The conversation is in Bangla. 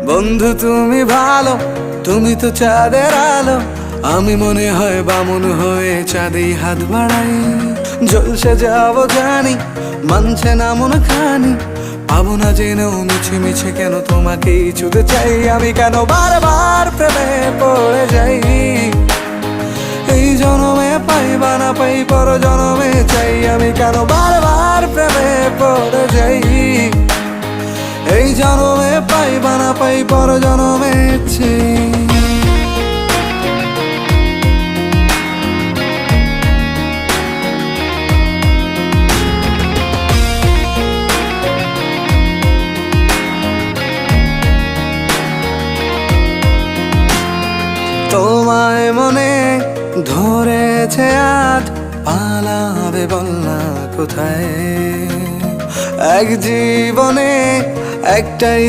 বন্ধু তুমি ভালো, তুমি তো চাঁদের আলো, আমি মনে হয় বামুন হয়ে চাঁদে হাত বাড়াই। জলসে যাবো জানি, মানছে না মন খানি, পাবো না জেনেও মিছে মিছে কেন তোমাকেই ছুতে চাই। আমি কেন বারবার প্রেমে পড়ে যাই, এই জনমে পাই বা না পাই পর জনমে চাই। আমি কেন বারবার প্রেমে পড়ে যাই, এই জনমে পাই বা না পাই পর জনমে চাই। তোমায় মনে ধরেছে আজ, পালাবে বল না কোথায়। এক জীবনে একটাই